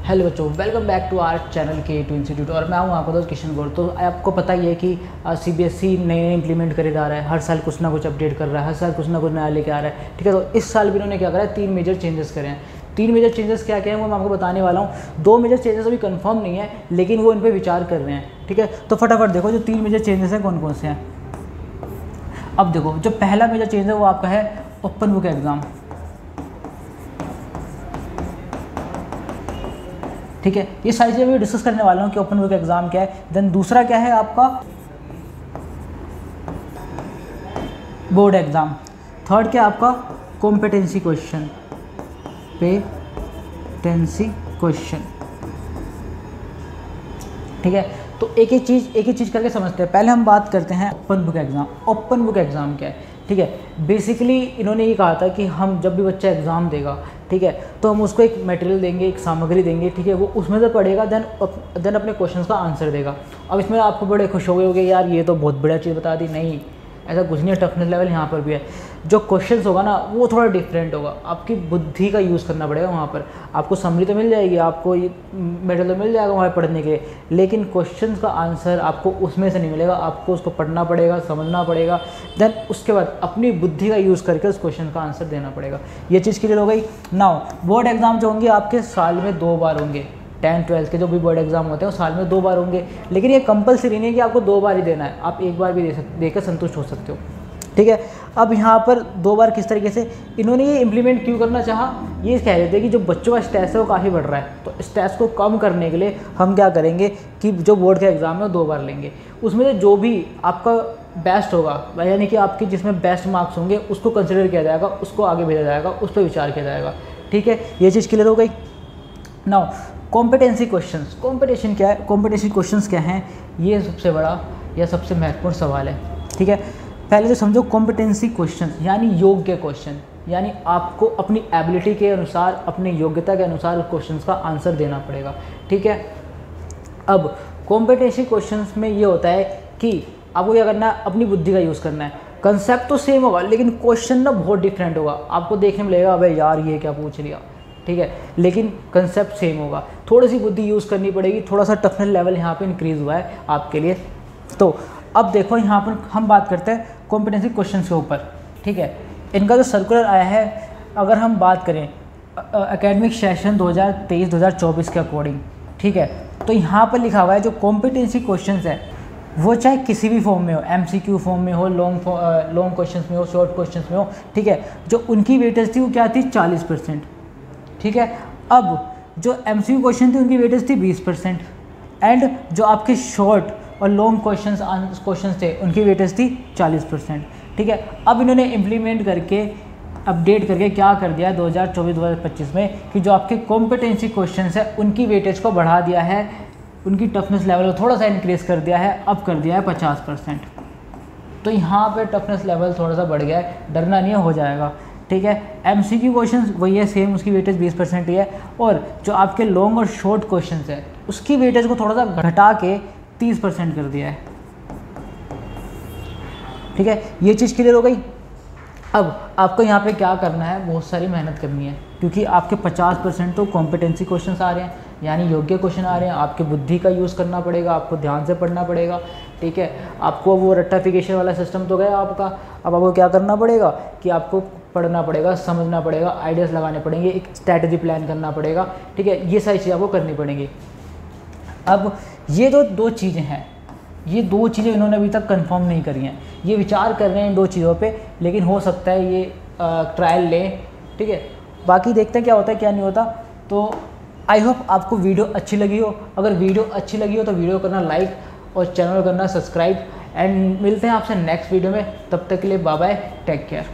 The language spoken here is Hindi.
हेलो बच्चों, welcome back to our channel K2 institute. और मैं हूँ आपका दोस्त किशन गौर। तो आपको पता ही है कि CBSE नए इम्प्लीमेंट करे जा रहा है, हर साल कुछ ना कुछ अपडेट कर रहा है, हर साल कुछ ना कुछ नया लेके आ रहा है। ठीक है, तो इस साल भी इन्होंने क्या करा है, 3 मेजर चेंजेस करे हैं। 3 मेजर चेंजेस क्या क्या है वो मैं आपको बताने वाला हूँ। 2 मेजर चेंजेस अभी कंफर्म नहीं है, लेकिन वो इन पर विचार कर रहे हैं। ठीक है, तो फटाफट देखो जो 3 मेजर चेंजेस हैं कौन कौन से हैं। अब देखो, जो पहला मेजर चेंज है वो आपका है ओपन बुक एग्ज़ाम। ठीक है, ये सारी चीज़ें मैं डिस्कस करने वाला हूँ कि ओपन बुक एग्ज़ाम क्या है। देन दूसरा क्या है आपका बोर्ड एग्ज़ाम। थर्ड क्या है आपका कॉम्पिटेंसी क्वेश्चन, पेटेंसी क्वेश्चन। ठीक है, तो एक ही चीज़ करके समझते हैं। पहले हम बात करते हैं open book exam. Open book exam क्या है? ठीक है, बेसिकली इन्होंने ये कहा था कि हम जब भी बच्चा एग्ज़ाम देगा, ठीक है, तो हम उसको एक मटेरियल देंगे, एक सामग्री देंगे। ठीक है, वो उसमें से पढ़ेगा, देन अपने क्वेश्चंस का आंसर देगा। अब इसमें आपको बड़े खुश हो गए होगे, यार ये तो बहुत बढ़िया चीज़ बता दी। नहीं, ऐसा कुछ नहीं है, टफनेस लेवल यहाँ पर भी है। जो क्वेश्चंस होगा ना वो थोड़ा डिफरेंट होगा, आपकी बुद्धि का यूज़ करना पड़ेगा वहाँ पर। आपको समरी तो मिल जाएगी, आपको ये मटेरियल तो मिल जाएगा वहाँ पढ़ने के लिए, लेकिन क्वेश्चंस का आंसर आपको उसमें से नहीं मिलेगा। आपको उसको पढ़ना पड़ेगा, समझना पड़ेगा, देन उसके बाद अपनी बुद्धि का यूज़ करके उस क्वेश्चन का आंसर देना पड़ेगा। ये चीज़ क्लियर हो गई। नाउ बोर्ड एग्ज़ाम जो होंगे आपके साल में 2 बार होंगे। 10th 12th के जो भी बोर्ड एग्जाम होते हैं वो साल में 2 बार होंगे, लेकिन ये कंपलसरी नहीं है कि आपको 2 बार ही देना है। आप 1 बार भी देकर संतुष्ट हो सकते हो। ठीक है, अब यहाँ पर 2 बार किस तरीके से इन्होंने ये इम्प्लीमेंट क्यों करना चाहा, ये कह रहे थे कि जो बच्चों का स्ट्रेस है वो काफ़ी बढ़ रहा है, तो स्ट्रेस को कम करने के लिए हम क्या करेंगे कि जो बोर्ड का एग्ज़ाम है वो 2 बार लेंगे। उसमें से जो भी आपका बेस्ट होगा, यानी कि आपके जिसमें बेस्ट मार्क्स होंगे उसको कंसिडर किया जाएगा, उसको आगे भेजा जाएगा, उस पर विचार किया जाएगा। ठीक है, ये चीज़ क्लियर हो गई। Now competency questions. कॉम्पिटिशन क्या है, कॉम्पिटेंसी क्वेश्चंस क्या हैं, ये सबसे बड़ा या सबसे महत्वपूर्ण सवाल है। ठीक है, पहले तो समझो कॉम्पिटेंसी क्वेश्चंस यानी योग्य क्वेश्चन, यानी आपको अपनी एबिलिटी के अनुसार, अपनी योग्यता के अनुसार उस क्वेश्चंस का आंसर देना पड़ेगा। ठीक है, अब कॉम्पिटेंसी क्वेश्चंस में ये होता है कि आपको क्या करना है, अपनी बुद्धि का यूज़ करना है। कंसेप्ट तो सेम होगा, लेकिन क्वेश्चन ना बहुत डिफरेंट होगा। आपको देखने में लगेगा अबे यार ये क्या पूछ लिया, ठीक है, लेकिन कंसेप्ट सेम होगा। थोड़ी सी बुद्धि यूज़ करनी पड़ेगी, थोड़ा सा टफनेस लेवल यहाँ पे इंक्रीज़ हुआ है आपके लिए। तो अब देखो यहाँ पर हम बात करते हैं कॉम्पिटेंसी क्वेश्चंस के ऊपर। ठीक है, इनका जो सर्कुलर आया है, अगर हम बात करें एकेडमिक सेशन 2023-2024 के अकॉर्डिंग, ठीक है, तो यहाँ पर लिखा हुआ है जो कॉम्पिटेंसी क्वेश्चंस है वो चाहे किसी भी फॉर्म में हो, MCQ फॉर्म में हो, लॉन्ग क्वेश्चंस में हो, शॉर्ट क्वेश्चंस में हो, ठीक है, जो उनकी वेटेज थी वो क्या थी, 40%। ठीक है, अब जो MCQ क्वेश्चन थे उनकी वेटेज थी 20%, एंड जो आपके शॉर्ट और लॉन्ग क्वेश्चंस थे उनकी वेटेज थी 40%। ठीक है, अब इन्होंने इम्प्लीमेंट करके अपडेट करके क्या कर दिया 2024-2025 में कि जो आपके कॉम्पिटेंसी क्वेश्चंस है उनकी वेटेज को बढ़ा दिया है, उनकी टफनेस लेवल को थोड़ा सा इंक्रीज़ कर दिया है, अब कर दिया है 50%। तो यहाँ पे टफनेस लेवल थोड़ा सा बढ़ गया है, डरना नहीं है, हो जाएगा। ठीक है, MCQ क्वेश्चंस वही है, सेम, उसकी वेटेज 20% ही है, और जो आपके लॉन्ग और शॉर्ट क्वेश्चंस है उसकी वेटेज को थोड़ा सा घटा के 30% कर दिया है। ठीक है, ये चीज़ क्लियर हो गई। अब आपको यहाँ पे क्या करना है, बहुत सारी मेहनत करनी है, क्योंकि आपके 50% तो कॉम्पिटेंसी क्वेश्चंस आ रहे हैं, यानी योग्य क्वेश्चन आ रहे हैं। आपके बुद्धि का यूज़ करना पड़ेगा, आपको ध्यान से पढ़ना पड़ेगा। ठीक है, आपको वो रट्टाफिकेशन वाला सिस्टम तो गया आपका, अब आपको क्या करना पड़ेगा कि आपको पढ़ना पड़ेगा, समझना पड़ेगा, आइडियाज़ लगाने पड़ेंगे, एक स्ट्रैटेजी प्लान करना पड़ेगा। ठीक है, ये सारी चीज़ें आपको करनी पड़ेंगी। अब ये जो 2 चीज़ें हैं, ये 2 चीज़ें इन्होंने अभी तक कंफर्म नहीं करी हैं, ये विचार कर रहे हैं इन 2 चीज़ों पे, लेकिन हो सकता है ये ट्रायल लें। ठीक है, बाकी देखते हैं क्या होता है क्या नहीं होता। तो आई होप आपको वीडियो अच्छी लगी हो। अगर वीडियो अच्छी लगी हो तो वीडियो करना लाइक और चैनल करना सब्सक्राइब, एंड मिलते हैं आपसे नेक्स्ट वीडियो में। तब तक के लिए बाय बाय, टेक केयर।